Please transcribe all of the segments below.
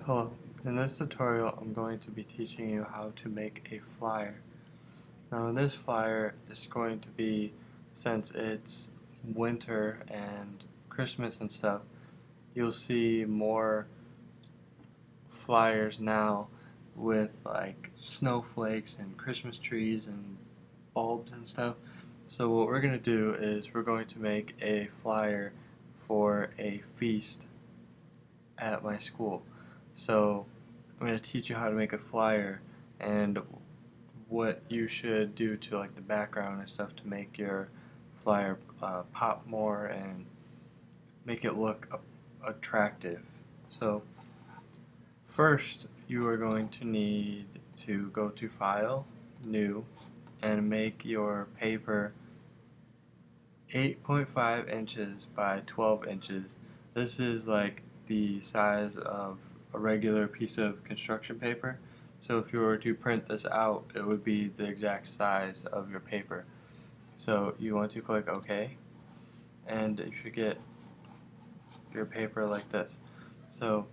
Hello, in this tutorial I'm going to be teaching you how to make a flyer. Now in this flyer is going to be, since it's winter and Christmas and stuff, you'll see more flyers now with like snowflakes and Christmas trees and bulbs and stuff. So what we're going to do is we're going to make a flyer for a feast at my school. So I'm going to teach you how to make a flyer and what you should do to like the background and stuff to make your flyer pop more and make it look attractive. So first you are going to need to go to File, New, and make your paper 8.5 inches by 12 inches. This is like the size of a regular piece of construction paper. So if you were to print this out, it would be the exact size of your paper. So you want to click OK, and you should get your paper like this. So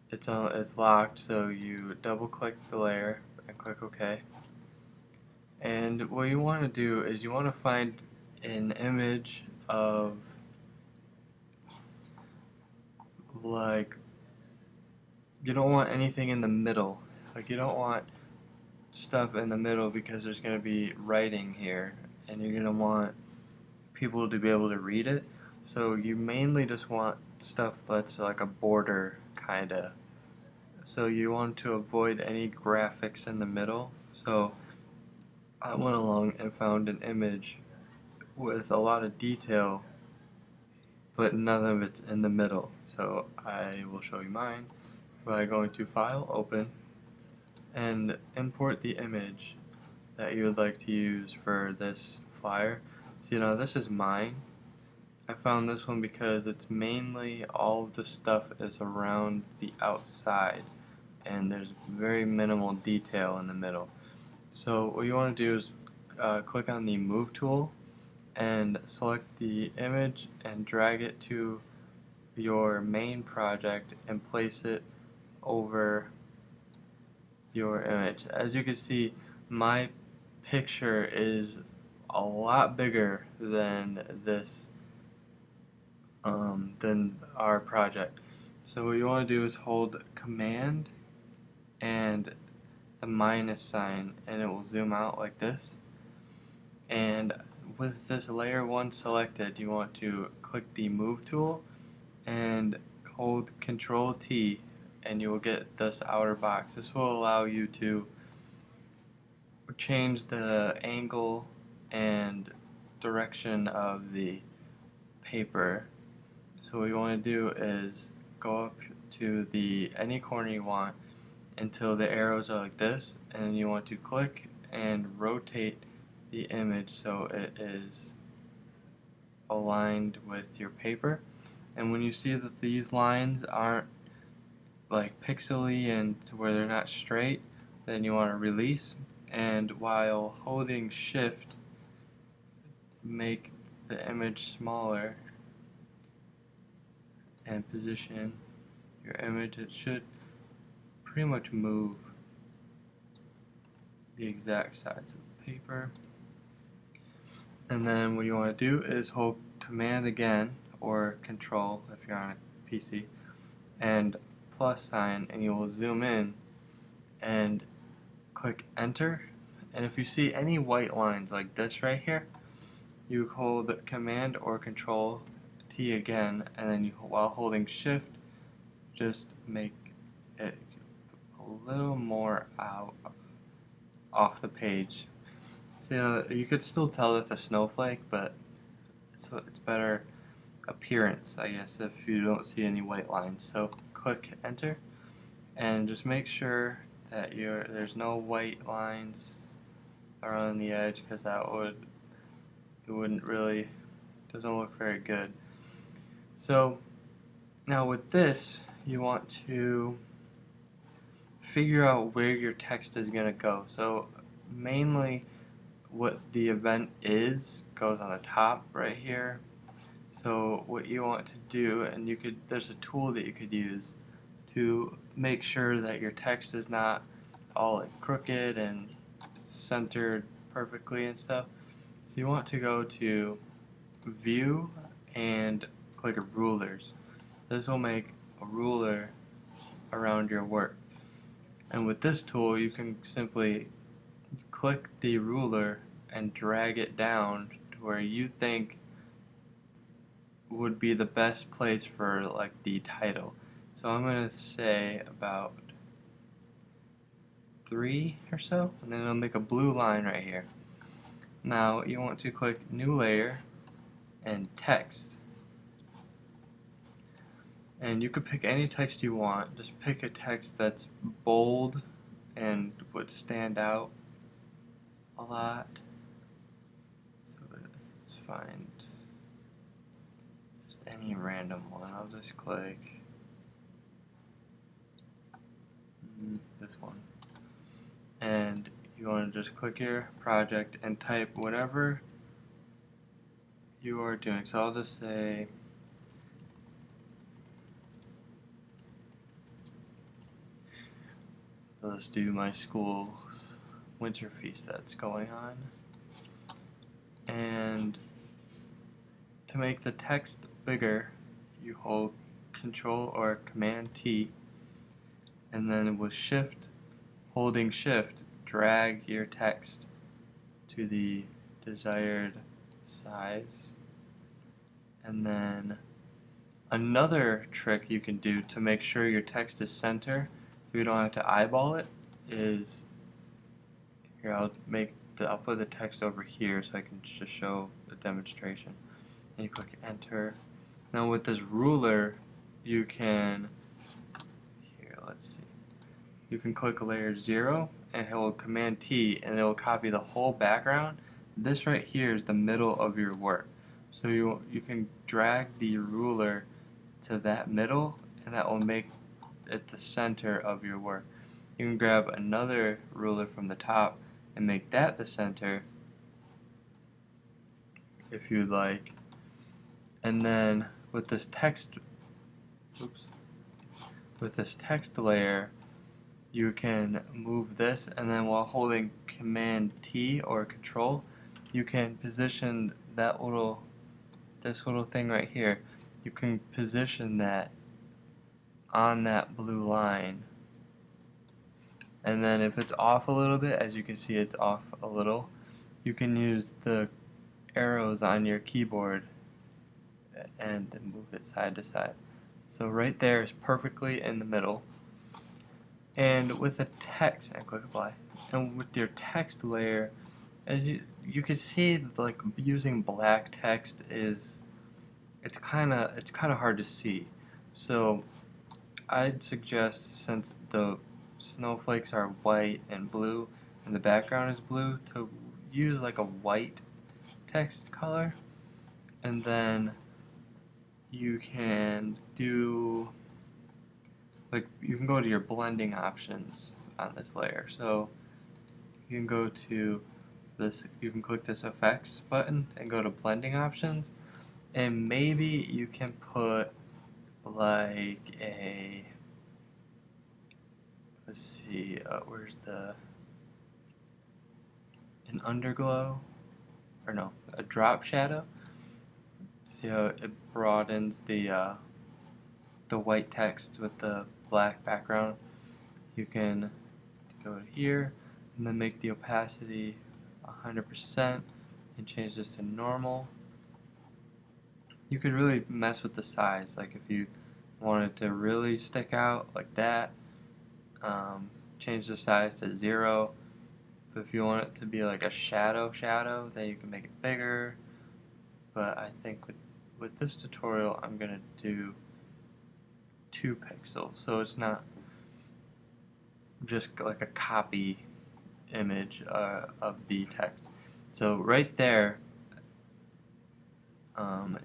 it's locked, so you double click the layer and click OK. And what you want to do is you want to find an image of like, you don't want anything in the middle. Like you don't want stuff in the middle because there's going to be writing here and you're going to want people to be able to read it. So you mainly just want stuff that's like a border kinda. So you want to avoid any graphics in the middle. So I went along and found an image with a lot of detail, but none of it's in the middle. So I will show you mine by going to File, Open, and import the image that you would like to use for this flyer. So this is mine. I found this one because it's mainly all of the stuff is around the outside and there's very minimal detail in the middle. So what you want to do is click on the Move tool and select the image and drag it to your main project and place it over your image. As you can see, my picture is a lot bigger than this, than our project. So what you want to do is hold Command and the minus sign, and it will zoom out like this. And with this layer 1 selected, you want to click the Move tool and hold Control T, and you will get this outer box. This will allow you to change the angle and direction of the paper. So what you want to do is go up to any corner you want until the arrows are like this, and you want to click and rotate the image so it is aligned with your paper. And when you see that these lines aren't like pixely and to where they're not straight, then you want to release, and while holding shift, make the image smaller and position your image. It should pretty much move the exact size of the paper. And then what you want to do is hold Command again, or Control if you're on a PC, and plus sign, and you will zoom in and click Enter. And if you see any white lines like this right here, you hold Command or Control T again, and then while holding Shift, just make it a little more out off the page. So you could still tell it's a snowflake, but it's better appearance, I guess, if you don't see any white lines. So click Enter, and just make sure that there's no white lines around the edge, because doesn't look very good. So now with this, you want to figure out where your text is going to go. So mainly what the event is goes on the top right here. So what you want to do, and there's a tool that you could use to make sure that your text is not all like crooked and centered perfectly and stuff. So you want to go to View and click Rulers. This will make a ruler around your work. And with this tool, you can simply click the ruler and drag it down to where you think would be the best place for like the title. So I'm going to say about 3 or so, and then it'll make a blue line right here. Now you want to click New Layer and Text. And you could pick any text you want. Just pick a text that's bold and would stand out a lot. So let's find just any random one. I'll just click this one. And you want to just click your project and type whatever you are doing. So I'll just say let's do my school's winter feast that's going on. And to make the text bigger, you hold Control or Command T, and then with holding Shift, drag your text to the desired size. And then another trick you can do to make sure your text is center, so you don't have to eyeball it, is here I'll put the text over here so I can just show the demonstration. And you click Enter. Now with this ruler, you can let's see. You can click layer 0 and hold Command T, and it will copy the whole background. This right here is the middle of your work. So you can drag the ruler to that middle, and that will make it the center of your work. You can grab another ruler from the top and make that the center if you'd like. And then with this text layer, you can move this, and then while holding Command T or Control, you can position this little thing right here. You can position that on that blue line, and then if it's off a little bit, as you can see it's off a little, you can use the arrows on your keyboard and move it side to side. So right there is perfectly in the middle. And with the text, and click Apply, and with your text layer, as you can see, like using black text it's kind of hard to see. So I'd suggest, since the snowflakes are white and blue and the background is blue, to use like a white text color, and then you can do you can go to your blending options on this layer. So you can go to this, you can click this effects button and go to blending options, and maybe you can put like let's see, where's an underglow, or no, a drop shadow. See how it broadens the white text with the black background. You can go here and then make the opacity 100% and change this to normal. You could really mess with the size, like if you want it to really stick out like that, change the size to 0. But if you want it to be like a shadow, then you can make it bigger. But I think with this tutorial, I'm gonna do 2 pixels, so it's not just like a copy image of the text. So right there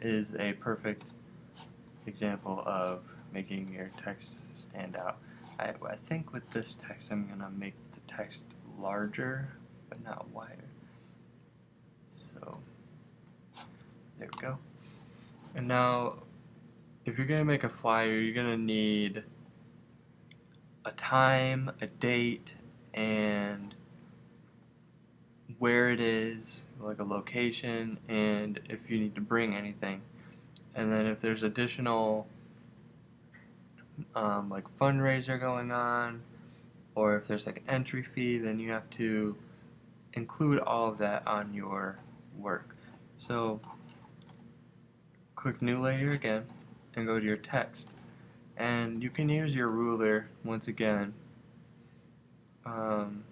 is a perfect example of making your text stand out. I think with this text I'm gonna make the text larger but not wider. So there we go. And now if you're gonna make a flyer, you're gonna need a time, a date, and where it is, like a location, and if you need to bring anything. And then if there's additional like fundraiser going on, or if there's like an entry fee, then you have to include all of that on your work. So click new layer again and go to your text, and you can use your ruler once again. And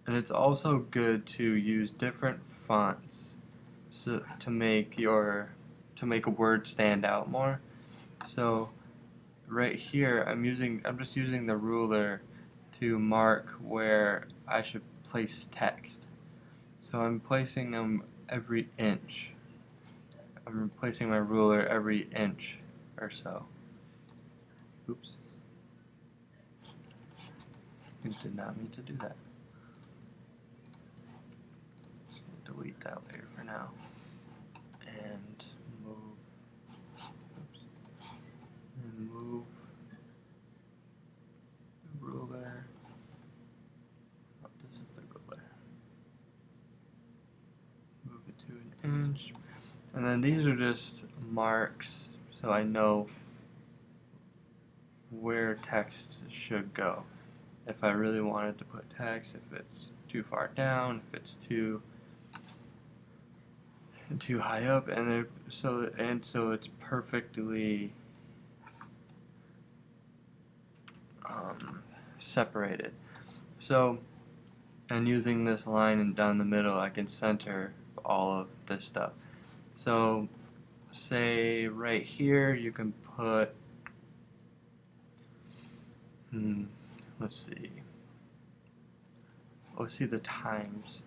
it's also good to use different fonts to make a word stand out more. So right here I'm just using the ruler to mark where I should place text. So I'm placing them every inch. I'm replacing my ruler every inch or so. Oops. I did not mean to do that. Just gonna delete that layer for now. And move. Oops. And move the ruler. Oh, this is the ruler. Move it to an inch. And then these are just marks so I know where text should go. If I really wanted to put text, if it's too far down, if it's too high up, and so it's perfectly separated. So, and using this line and down the middle, I can center all of this stuff. So, say right here, you can put, let's see the times.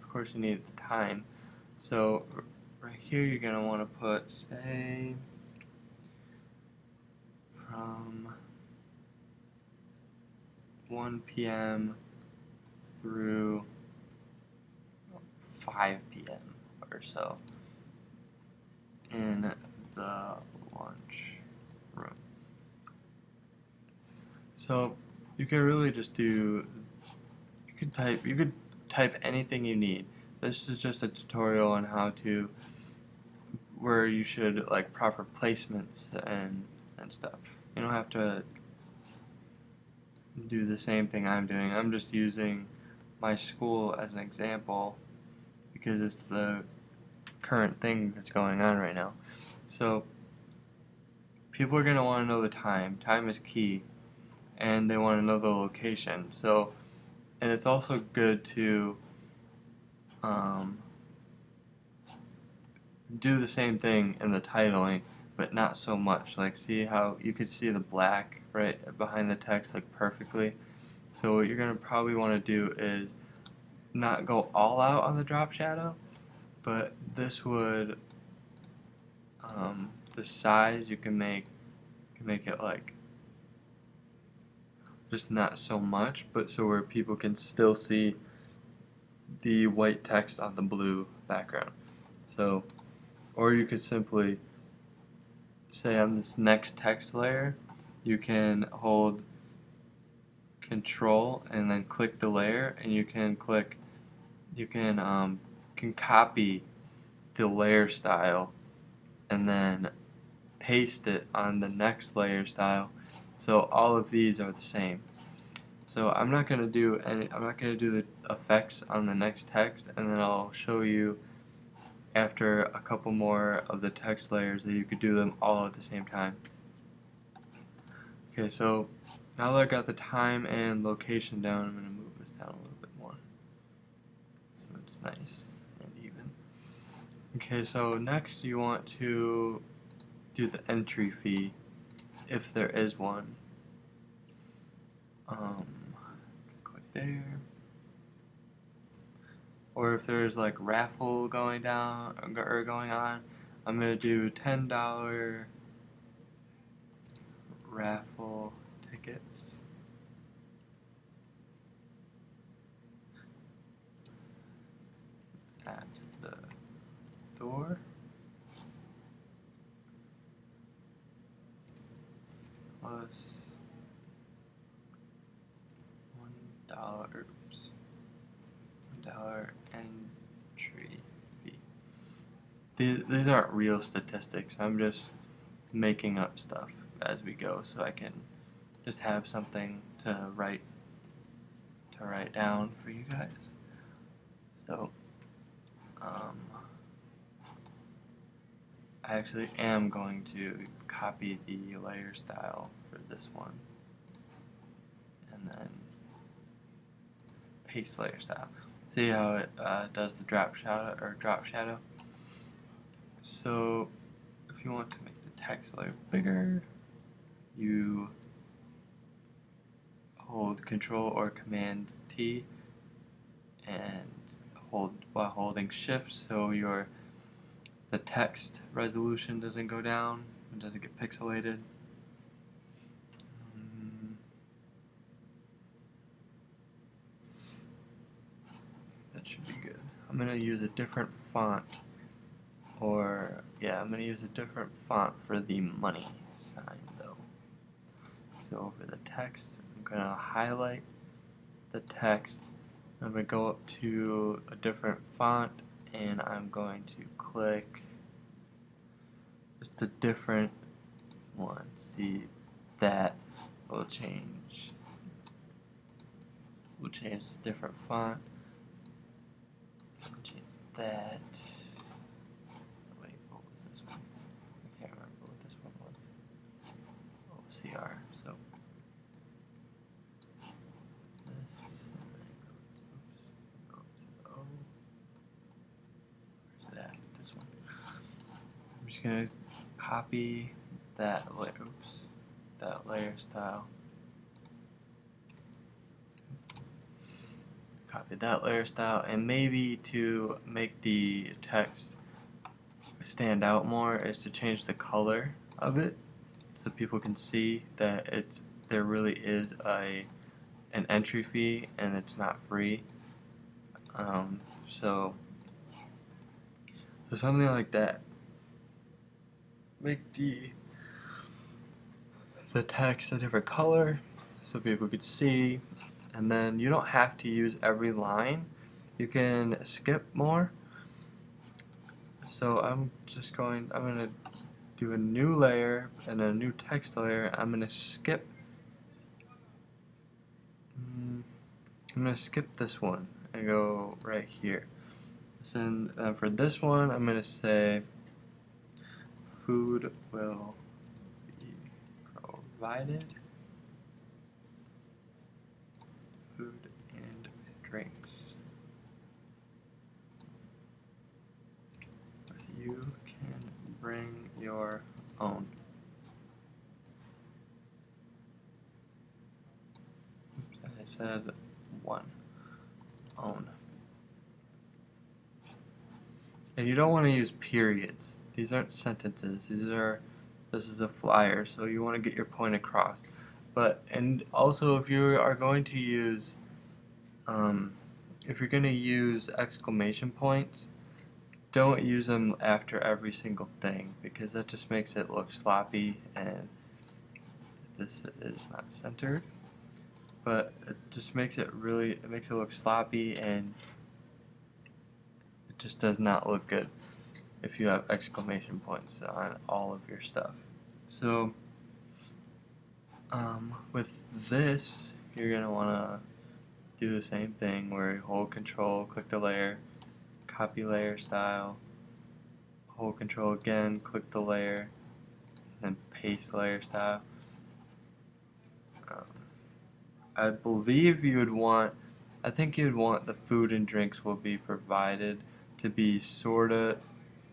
Of course, you need the time. So, right here, you're gonna want to put, say, from 1 p.m. through 5 p.m. or so in the lunch room. So you can really just do, you could type anything you need. This is just a tutorial on how to, where you should, like, proper placements and stuff. You don't have to do the same thing I'm doing. I'm just using my school as an example because it's the current thing that's going on right now. So people are going to want to know the time. Time is key, and they want to know the location. So, and it's also good to do the same thing in the titling, but not so much. Like, see how you could see the black right behind the text like perfectly. So what you're going to probably want to do is not go all out on the drop shadow, but this would, the size you can make it like just not so much, but so where people can still see the white text on the blue background. So, or you could simply say on this next text layer, you can hold Control and then click the layer, and you can copy the layer style and then paste it on the next layer style, so all of these are the same. So I'm not going to do the effects on the next text, and then I'll show you after a couple more of the text layers that you could do them all at the same time. Okay, so now that I got the time and location down, I'm going to move this down a little bit more so it's nice and even. Okay, so next you want to do the entry fee, if there is one. Click there. Or if there's like raffle going down or going on, I'm gonna do $10 raffle tickets. At the door. plus $1, oops, $1 entry fee. These aren't real statistics. I'm just making up stuff as we go, so I can just have something to write down for you guys. So I actually am going to copy the layer style for this one and then paste layer style. See how it does the drop shadow? So if you want to make the text layer bigger, you hold Control or Command T and hold while holding Shift, so the text resolution doesn't go down, it doesn't get pixelated. That should be good. I'm gonna use a different font, I'm gonna use a different font for the money sign though. So over the text, I'm gonna highlight the text. I'm going to go up to a different font and I'm going to click just a different one. See, that will change. We'll change to different font. Change that. Wait, what was this one? I can't remember what this one was. OCR. So this. Go to O. Where's that? This one. I'm just gonna copy that layer style. Copy that layer style, and maybe to make the text stand out more is to change the color of it so people can see that there really is an entry fee and it's not free. So something like that. Make the text a different color so people could see, and then you don't have to use every line. You can skip more. So I'm gonna do a new layer and a new text layer. I'm gonna skip this one and go right here. So for this one, I'm gonna say food will be provided. Food and drinks. You can bring your own. Oops, I said one. Own. And you don't want to use periods. These aren't sentences. This is a flyer, so you want to get your point across. And also if you are going to use exclamation points, don't use them after every single thing, because that just makes it look sloppy and this is not centered. But it just makes it look sloppy, and it just does not look good if you have exclamation points on all of your stuff. So with this, you're gonna wanna do the same thing where you hold Control, click the layer, copy layer style, hold Control again, click the layer, and paste layer style. I believe I think you'd want the food and drinks will be provided to be sorta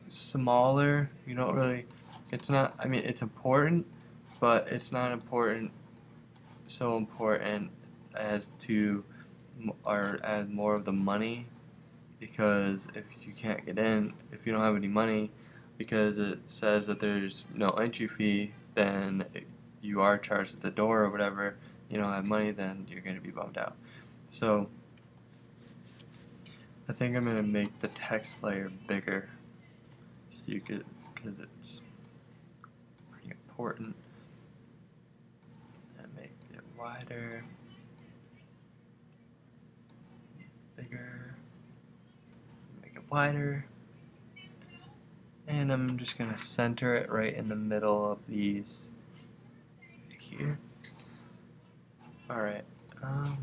smaller. You don't really, it's not, I mean, it's important, but it's not so important as more of the money, because if you can't get in, if you don't have any money, because it says that there's no entry fee, then you are charged at the door or whatever, you don't have money, then you're going to be bummed out. So I think I'm going to make the text layer bigger so because it's pretty important. wider, bigger, make it wider, and I'm just going to center it right in the middle of these here. Alright, and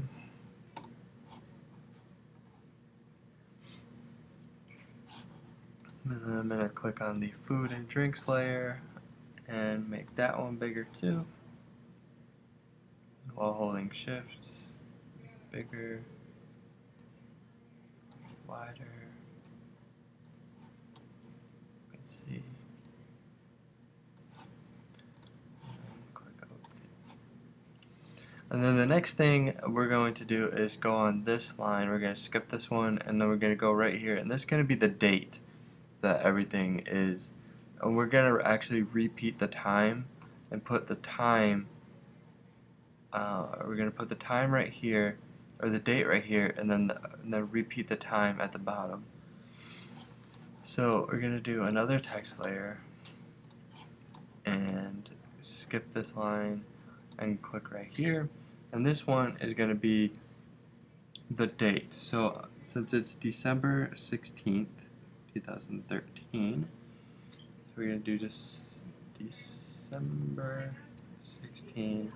then I'm going to click on the food and drinks layer and make that one bigger too, while holding shift, bigger, wider, let's see, and click OK. And then the next thing we're going to do is go on this line, we're going to skip this one, and then we're going to go right here, and this is going to be the date that everything is, and we're going to actually repeat the time and put the time, we're going to put the time right here, or the date right here, and then repeat the time at the bottom. So we're going to do another text layer and skip this line and click right here, and this one is going to be the date. So since it's December 16th 2013, so we're going to do just December 16th.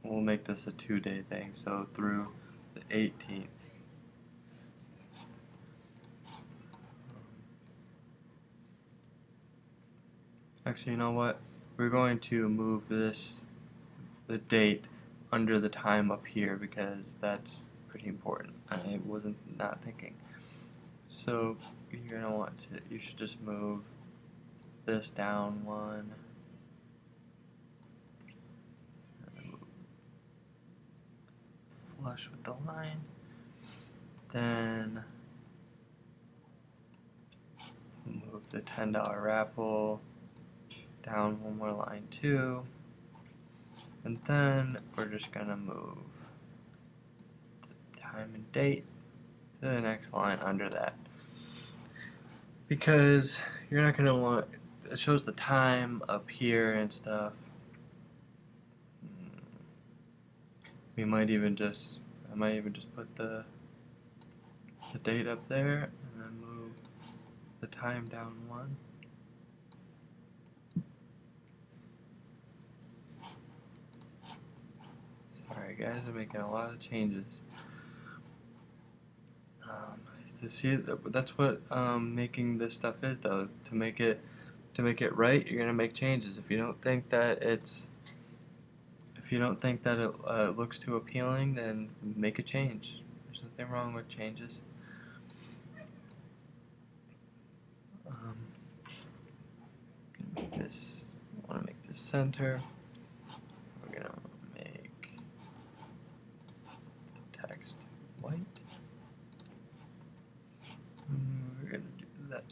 We'll make this a 2-day thing, so through the 18th. Actually, you know what? We're going to move the date under the time up here because that's pretty important. I wasn't not thinking. So you're gonna want to. You should just move this down one. Flush with the line. Then move the $10 raffle down one more line too, and then we're just gonna move the time and date to the next line under that, because you're not gonna want, it shows the time up here and stuff. I might even just put the date up there and then move the time down one. Sorry guys, I'm making a lot of changes. To see that's what making this stuff is, though. To make it right, you're gonna make changes. If you don't think that it looks too appealing, then make a change. There's nothing wrong with changes. Make this. I want to make this center. We're gonna make the text white. We're gonna do that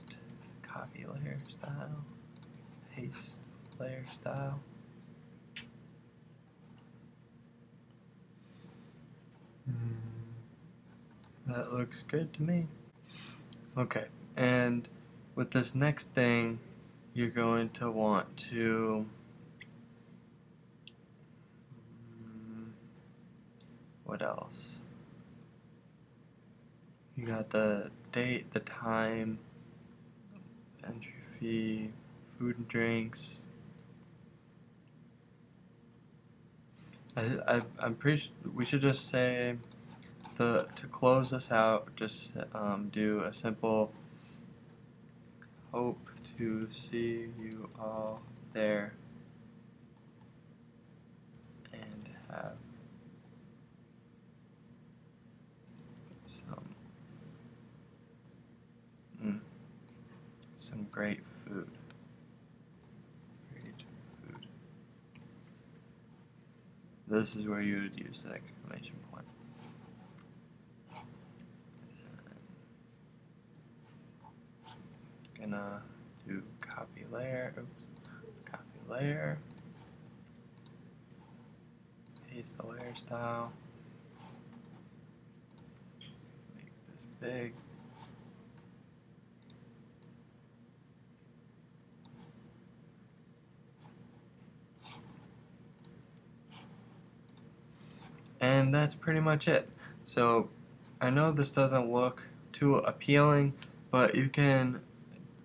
copy layer style, paste layer style. That looks good to me. Okay, and with this next thing, you're going to want to what else? You got the date, the time, entry fee, food and drinks. I'm pretty sure we should just say to close this out, just do a simple hope to see you all there and have some great food. This is where you would use the exclamation point. Gonna do copy layer, copy layer, paste the layer style, make this big. And that's pretty much it. So I know this doesn't look too appealing, but you can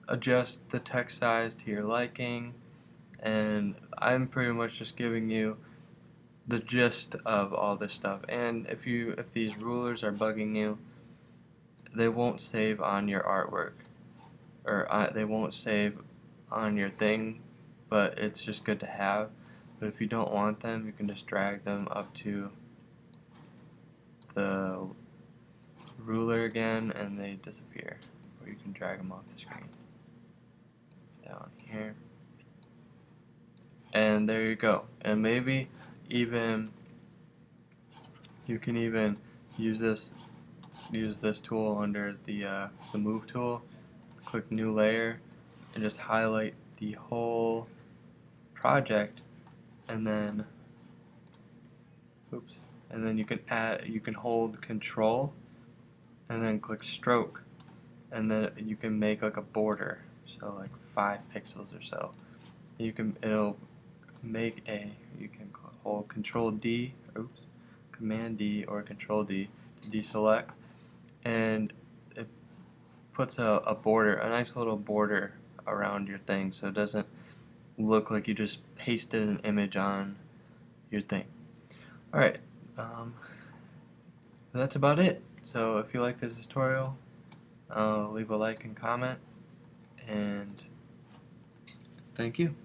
adjust the text size to your liking, and I'm pretty much just giving you the gist of all this stuff. And if these rulers are bugging you, they won't save on your artwork, or they won't save on your thing, but it's just good to have. But if you don't want them, you can just drag them up to the ruler again and they disappear, or you can drag them off the screen down here, and there you go. And maybe even you can even use this tool under the move tool, click new layer, and just highlight the whole project, and then you can hold control and then click stroke, and then you can make like a border, so like 5 pixels or so. It'll make you can hold Command D or Control D to deselect, and it puts a border, a nice little border around your thing, so it doesn't look like you just pasted an image on your thing. Alright, that's about it. So if you like this tutorial, leave a like and comment, and thank you.